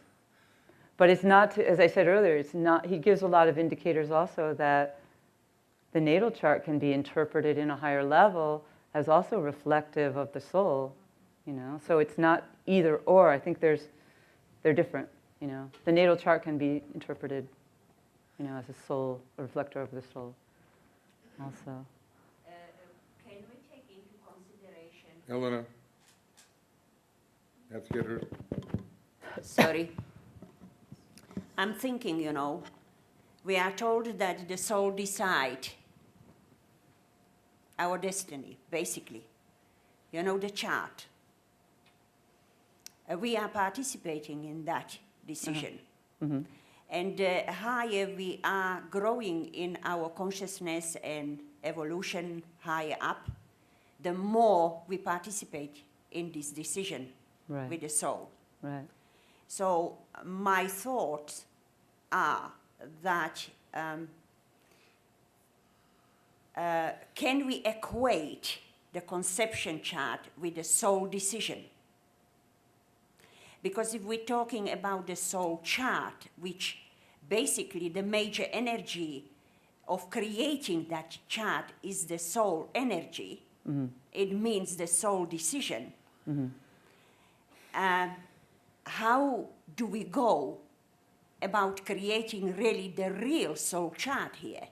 But it's not, as I said earlier, it's not, he gives a lot of indicators also that the natal chart can be interpreted in a higher level as also reflective of the soul, you know. So it's not either or. I think they're different, you know. The natal chart can be interpreted, you know, as a soul, a reflector of the soul also. Can we take into consideration? Elena, have to get her. Sorry. I'm thinking, you know, we are told that the soul decides our destiny, basically. You know, the chart. We are participating in that decision. And the higher we are growing in our consciousness and evolution higher up, the more we participate in this decision with the soul. Right. So my thoughts are that can we equate the conception chart with the soul decision? Because if we're talking about the soul chart, which basically the major energy of creating that chart is the soul energy, it means the soul decision. How do we go about creating really the real soul chart here?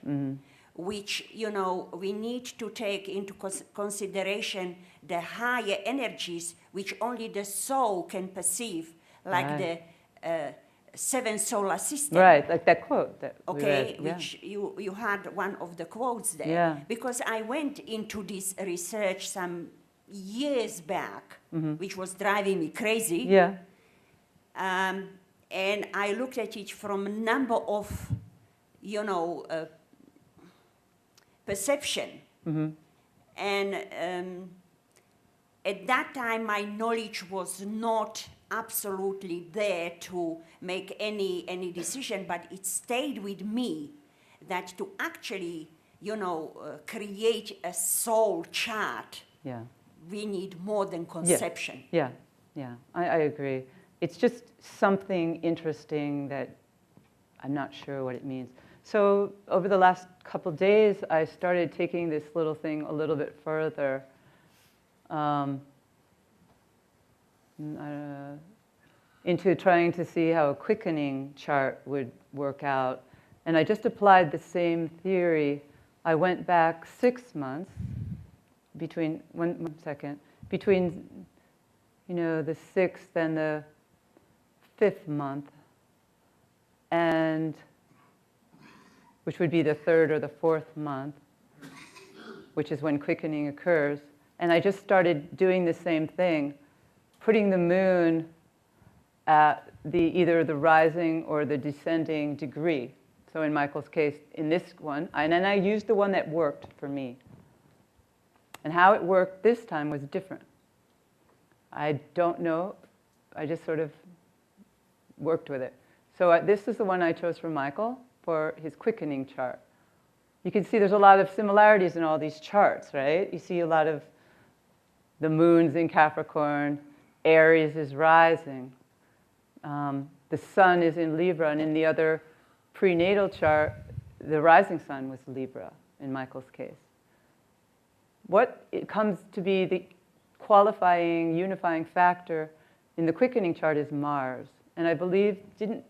Which, you know, we need to take into consideration the higher energies which only the soul can perceive, like the 7 solar system. Right, like that quote that we Okay, read. Yeah. which you had one of the quotes there. Yeah. Because I went into this research some years back, which was driving me crazy. Yeah. And I looked at it from a number of, you know, perception. And at that time, my knowledge was not absolutely there to make any decision, but it stayed with me that to actually, you know, create a soul chart, we need more than conception. Yeah. I agree. It's just something interesting that I'm not sure what it means. So over the last couple days, I started taking this little thing a little bit further. Into trying to see how a quickening chart would work out. And I just applied the same theory. I went back 6 months between, one second, between, you know, the 6th and the 5th month, and which would be the 3rd or the 4th month, which is when quickening occurs. And I just started doing the same thing, putting the moon at either the rising or the descending degree. So in Michael's case, in this one, and then I used the one that worked for me. And how it worked this time was different. I don't know. I just sort of worked with it. So this is the one I chose for Michael for his quickening chart. You can see there's a lot of similarities in all these charts, right? You see a lot of the moon's in Capricorn, Aries is rising, the sun is in Libra, and in the other prenatal chart, the rising sun was Libra in Michael's case. What it comes to be the qualifying, unifying factor in the quickening chart is Mars. And I believe, didn't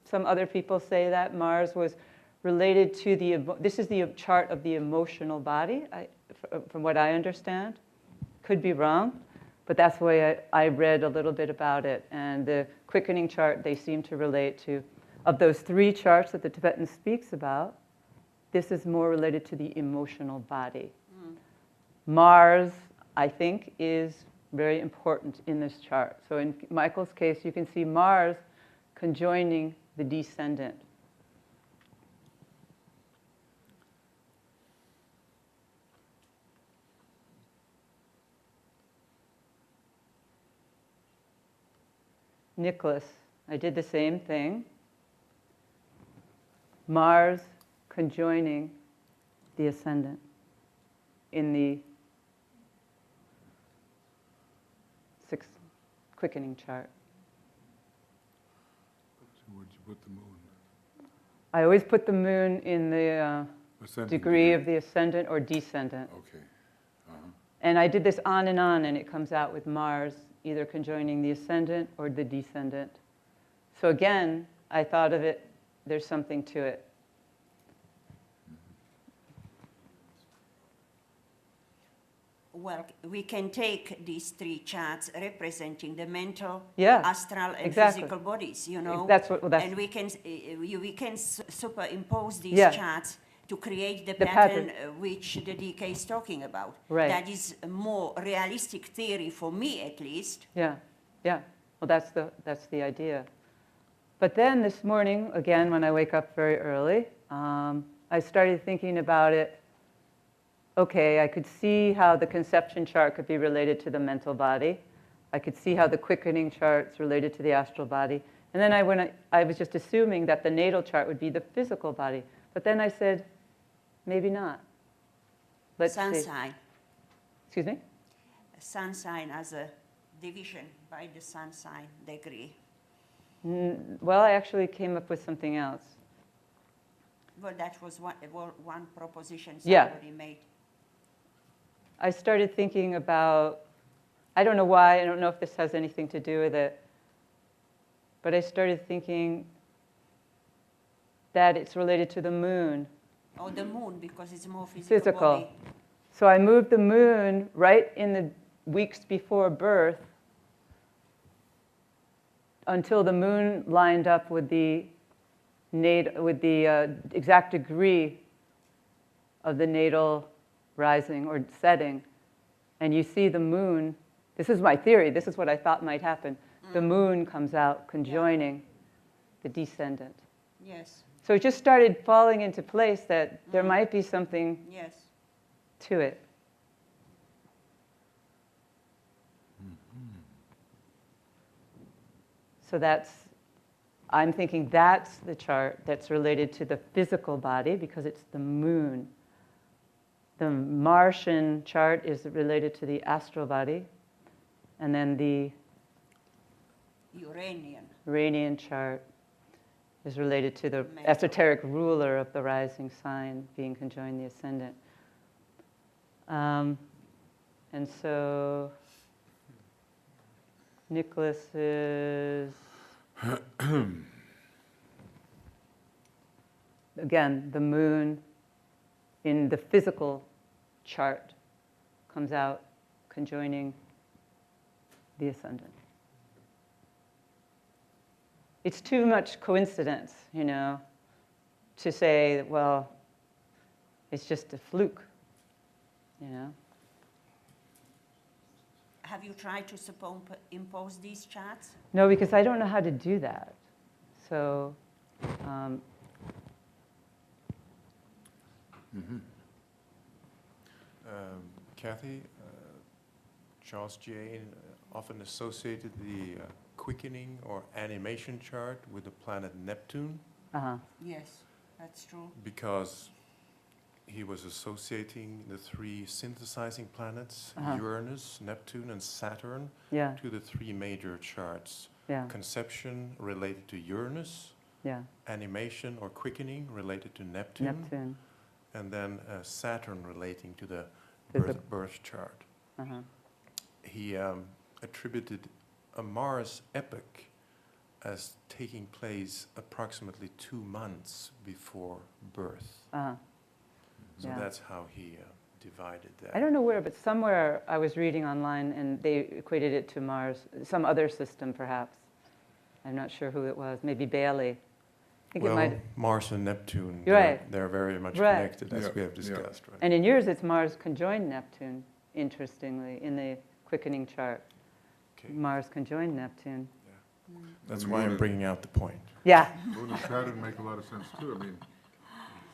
some other people say that Mars was related to this is the chart of the emotional body, from what I understand. Could be wrong, but that's the way I read a little bit about it. And the quickening chart, they seem to relate to, of those 3 charts that the Tibetan speaks about, this is more related to the emotional body. Mars, I think, is very important in this chart. So in Michael's case, you can see Mars conjoining the descendant. Nicholas, I did the same thing. Mars conjoining the ascendant in the 6th quickening chart. So where'd you put the moon? I always put the moon in the degree of the ascendant or descendant. Okay. And I did this on, and it comes out with Mars either conjoining the ascendant or the descendant. So again, I thought of it, there's something to it. Well, we can take these 3 charts representing the mental, Yeah, astral, and exactly. physical bodies, you know. That's and we can superimpose these Yeah. charts to create the pattern. which the DK is talking about. Right. That is a more realistic theory for me, at least. Yeah, yeah. Well, that's the idea. But then this morning, again, when I wake up very early, I started thinking about it. Okay, I could see how the conception chart could be related to the mental body. I could see how the quickening chart's related to the astral body. And then I was just assuming that the natal chart would be the physical body. But then I said, maybe not. Let's Sun see. sign. Excuse me? Sun sign as a division by the sun sign degree. Well, I actually came up with something else. Well, that was one proposition Yeah. somebody made. I started thinking about, I don't know why, I don't know if this has anything to do with it, but I started thinking that it's related to the moon. Oh, the moon, because it's more physical. Physical. So I moved the moon right in the weeks before birth until the moon lined up with the exact degree of the natal rising or setting. And you see the moon, this is my theory, this is what I thought might happen. The moon comes out conjoining the descendant. Yes. So it just started falling into place that there might be something Yes. to it. So I'm thinking that's the chart that's related to the physical body because it's the moon. The Martian chart is related to the astral body. And then the Uranian chart is related to the esoteric ruler of the rising sign being conjoined the ascendant. And so Nicholas is, again, the moon in the physical chart comes out conjoining the ascendant. it's too much coincidence, you know, to say, well, it's just a fluke, you know. Have you tried to impose these charts? No, because I don't know how to do that. So, Kathy, Charles Jane often associated the quickening or animation chart with the planet Neptune Yes, that's true. because he was associating the three synthesizing planets, Uranus, Neptune, and Saturn, yeah, to the three major charts. yeah, Conception related to Uranus, yeah, animation or quickening related to Neptune, Neptune. and then Saturn relating to the To the- birth chart. Uh-huh. He attributed a Mars epoch as taking place approximately 2 months before birth. Uh-huh. So Yeah. that's how he divided that. I don't know where, but somewhere I was reading online and they equated it to Mars, some other system perhaps. I'm not sure who it was, maybe Bailey. I think Well, it might. Mars and Neptune, You're right. they're very much Right. connected, as Yeah, we have yeah. discussed, right? And in yours, it's Mars conjoined Neptune, interestingly, in the quickening chart. Okay. Mars conjoined Neptune. That's And why Moon I'm and- bringing out the point. Yeah, Moon and Saturn make a lot of sense too. I mean,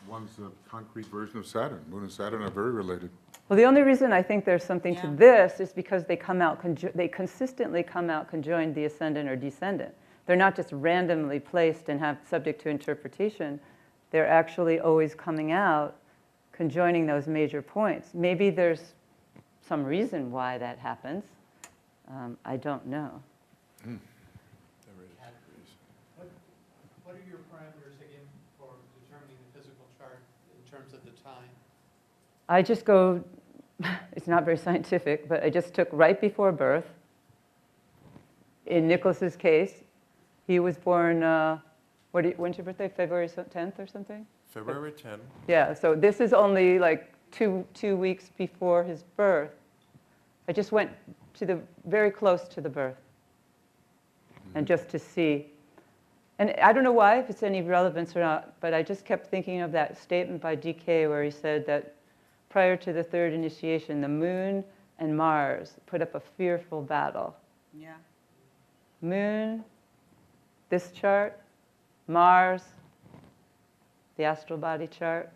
one's a concrete version of Saturn. Moon and Saturn are very related. well, the only reason I think there's something to Yeah. this is because they come out, they consistently come out conjoined the ascendant or descendant. They're not just randomly placed and have subject to interpretation. They're actually always coming out conjoining those major points. Maybe there's some reason why that happens. I don't know. What are your parameters again for determining the physical chart in terms of the time? I just go, it's not very scientific, but I just took right before birth. In Nicholas's case, he was born, when's your birthday? February 10th or something? February 10. Yeah, so this is only like two weeks before his birth. I just went to very close to the birth. And just to see. And I don't know why, if it's any relevance or not, but I just kept thinking of that statement by DK where he said that prior to the third initiation, the moon and Mars put up a fearful battle. Yeah. Moon, this chart, Mars, the astral body chart.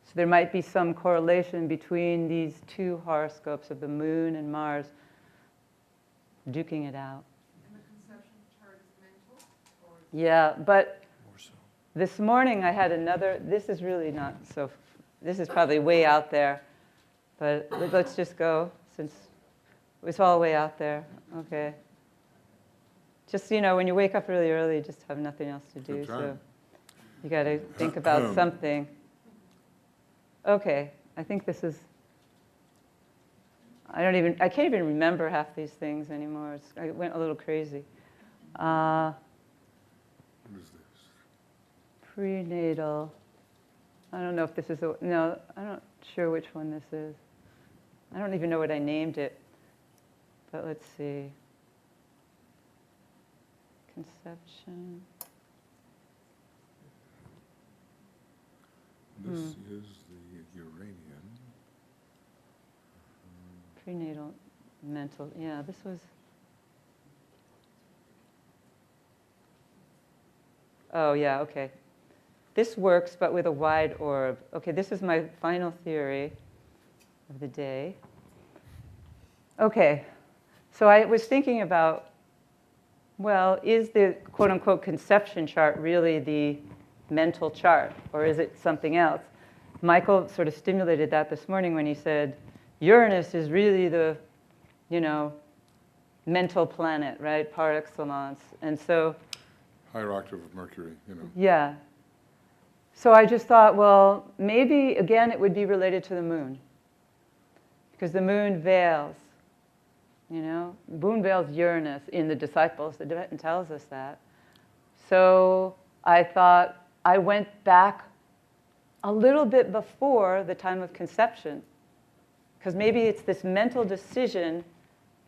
So there might be some correlation between these two horoscopes of the moon and Mars duking it out. And the conception chart is mental, or Yeah, but More so. this morning I had another, this is really not so, this is probably way out there, but let's just go since it's all way out there. Okay. Just, you know, when you wake up really early, you just have nothing else to do, Good so time. you got to think about something. Okay, I think this is, I can't even remember half these things anymore. I went a little crazy. What is this? Prenatal. I don't know if this is, no, I'm not sure which one this is. I don't even know what I named it. But let's see. Conception. This is the Uranian. Prenatal mental. Yeah, this was. Oh, yeah, okay. This works, but with a wide orb. Okay, this is my final theory of the day. Okay, so I was thinking about, well, is the quote-unquote conception chart really the mental chart, or is it something else? Michael sort of stimulated that this morning when he said, Uranus is really the, you know, mental planet, right, par excellence. And so, Higher octave of Mercury, you know. yeah. So I just thought, well, maybe, again, it would be related to the moon. Because the moon veils, you know. Moon veils Uranus in the Disciples. The Tibetan tells us that. So I thought, I went back a little bit before the time of conception. Because maybe it's this mental decision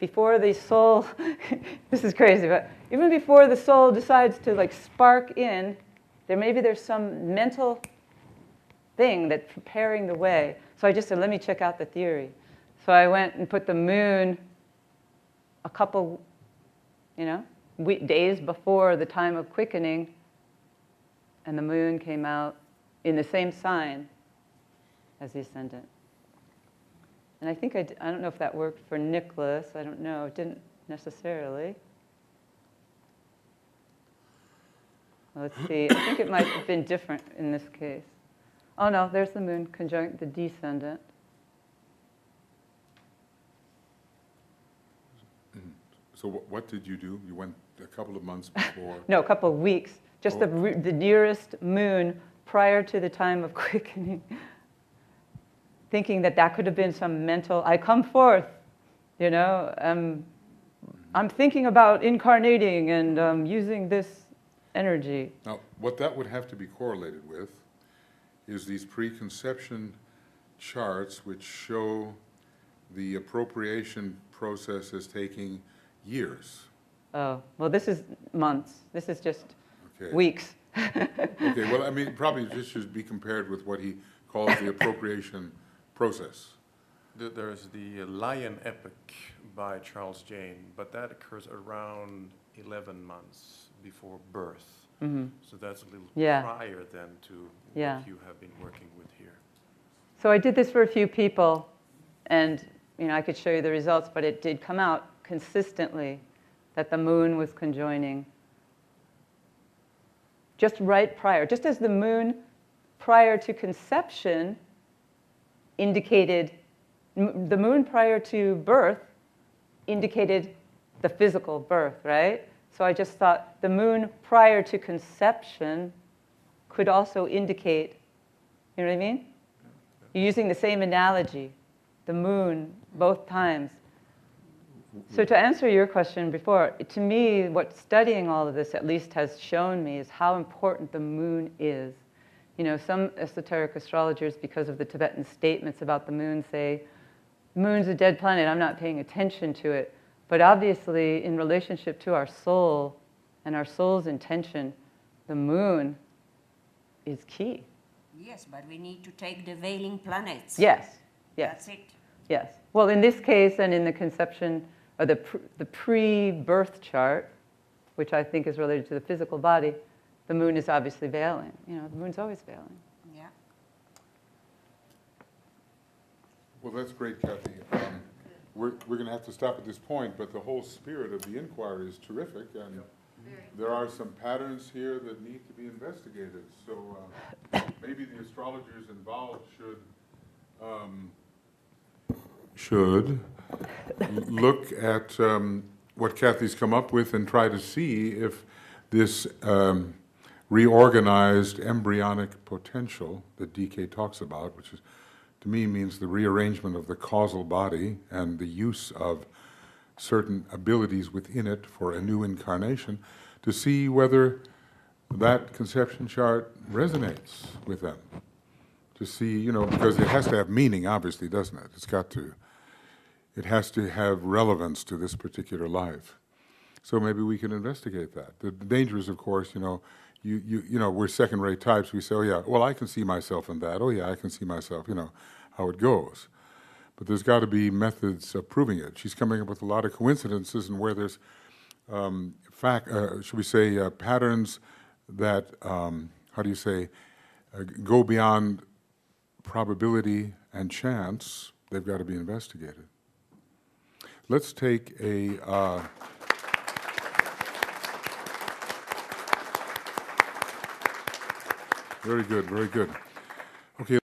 before the soul, this is crazy, but even before the soul decides to like spark in, there's some mental thing that's preparing the way. So I just said, let me check out the theory. So I went and put the moon a couple, days before the time of quickening, and the moon came out in the same sign as the ascendant. And I think I don't know if that worked for Nicholas. I don't know. It didn't necessarily. Well, let's see. I think it might have been different in this case. Oh, no, there's the moon conjunct the descendant. So what did you do? You went a couple of months before? No, a couple of weeks. Just the nearest moon prior to the time of quickening. Thinking that could have been some mental, I come forth, I'm thinking about incarnating and using this energy. Now, what that would have to be correlated with is these preconception charts which show the appropriation process as taking years. Oh, well, this is months. This is just weeks. Okay, well, I mean, probably this should be compared with what he calls the appropriation process. There's the Lion Epic by Charles Jane, but that occurs around 11 months before birth. Mm-hmm. So that's a little Yeah. prior then to Yeah. what you have been working with here. So I did this for a few people, and I could show you the results, but it did come out consistently that the moon was conjoining just right prior, just as the moon prior to conception indicated, the moon prior to birth indicated the physical birth, right? So I just thought the moon prior to conception could also indicate, you know what I mean? You're using the same analogy, the moon, both times. So to answer your question before, to me, what studying all of this at least has shown me is how important the moon is. Some esoteric astrologers, because of the Tibetan statements about the moon, say, the moon's a dead planet, I'm not paying attention to it. But obviously, in relationship to our soul and our soul's intention, the moon is key. Yes, but we need to take the veiling planets. Yes. That's it. Yes. Well, in this case and in the conception, or the pre-birth chart, which I think is related to the physical body, the moon is obviously veiling. The moon's always veiling. Yeah. Well, that's great, Kathy. We're going to have to stop at this point, but the whole spirit of the inquiry is terrific, and there are some patterns here that need to be investigated. So maybe the astrologers involved should look at what Kathy's come up with and try to see if this reorganized embryonic potential that DK talks about, which is, to me, means the rearrangement of the causal body and the use of certain abilities within it for a new incarnation, to see whether that conception chart resonates with them. To see, because it has to have meaning, obviously, doesn't it? It has to have relevance to this particular life. So maybe we can investigate that. The danger is, of course, we're second-rate types. We say, oh yeah, well, I can see myself in that. Oh yeah, I can see myself, how it goes. But there's got to be methods of proving it. She's coming up with a lot of coincidences and where there's, patterns that, go beyond probability and chance. They've got to be investigated. Let's take a... Very good, very good. Okay.